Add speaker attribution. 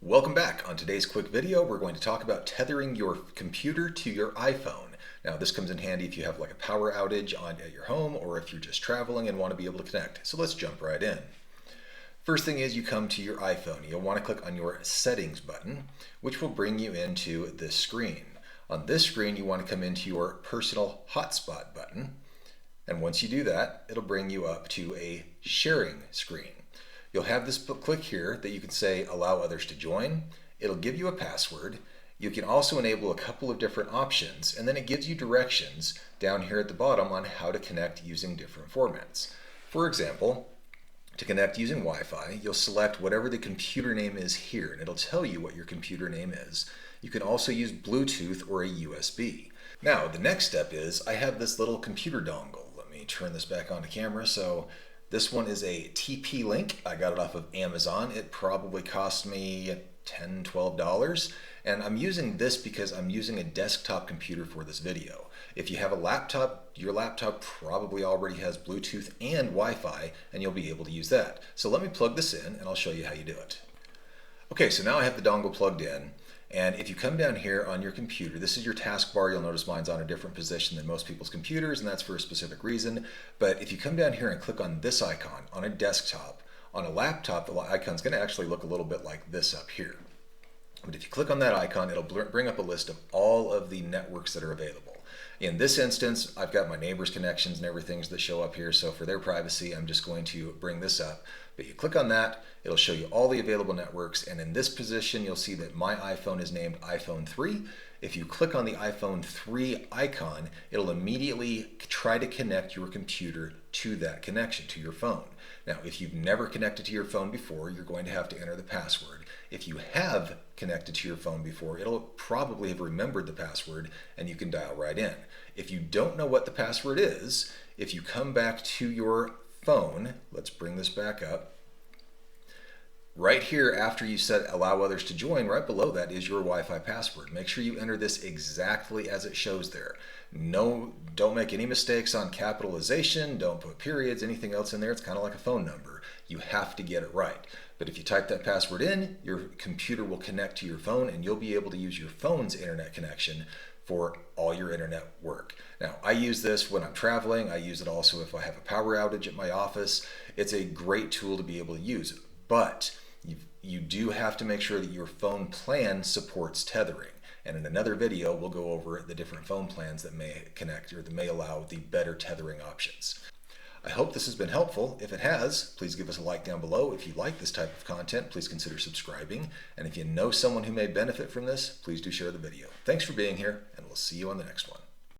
Speaker 1: Welcome back. On today's quick video, we're going to talk about tethering your computer to your iPhone. Now, this comes in handy if you have like a power outage at your home or if you're just traveling and want to be able to connect. So let's jump right in. First thing is you come to your iPhone. You'll want to click on your settings button, which will bring you into this screen. On this screen, you want to come into your Personal Hotspot button. And once you do that, it'll bring you up to a sharing screen. You'll have this click here that you can say allow others to join. It'll give you a password. You can also enable a couple of different options, and then it gives you directions down here at the bottom on how to connect using different formats. For example, to connect using Wi-Fi, you'll select whatever the computer name is here, and it'll tell you what your computer name is. You can also use Bluetooth or a USB. Now, the next step is I have this little computer dongle. Let me turn this back onto camera. So this one is a TP-Link. I got it off of Amazon. It probably cost me $10, $12. And I'm using this because I'm using a desktop computer for this video. If you have a laptop, your laptop probably already has Bluetooth and Wi-Fi, and you'll be able to use that. So let me plug this in and I'll show you how you do it. Okay, so now I have the dongle plugged in. And if you come down here on your computer, this is your taskbar. You'll notice mine's on a different position than most people's computers, and that's for a specific reason. But if you come down here and click on this icon on a desktop, on a laptop, the icon's going to actually look a little bit like this up here. But if you click on that icon, it'll bring up a list of all of the networks that are available. In this instance, I've got my neighbor's connections and everything that show up here, so for their privacy, I'm just going to bring this up. But you click on that, it'll show you all the available networks, and in this position, you'll see that my iPhone is named iPhone 3. If you click on the iPhone 3 icon, it'll immediately try to connect your computer to that connection, to your phone. Now, if you've never connected to your phone before, you're going to have to enter the password. If you have connected to your phone before, it'll probably have remembered the password and you can dial right in. If you don't know what the password is, if you come back to your phone, let's bring this back up. Right here, after you said allow others to join, right below that is your Wi-Fi password. Make sure you enter this exactly as it shows there. No, don't make any mistakes on capitalization, don't put periods, anything else in there. It's kind of like a phone number. You have to get it right. But if you type that password in, your computer will connect to your phone and you'll be able to use your phone's internet connection for all your internet work. Now, I use this when I'm traveling. I use it also if I have a power outage at my office. It's a great tool to be able to use, but you do have to make sure that your phone plan supports tethering. And in another video, we'll go over the different phone plans that may connect or that may allow the better tethering options. I hope this has been helpful. If it has, please give us a like down below. If you like this type of content, please consider subscribing. And if you know someone who may benefit from this, please do share the video. Thanks for being here, and we'll see you on the next one.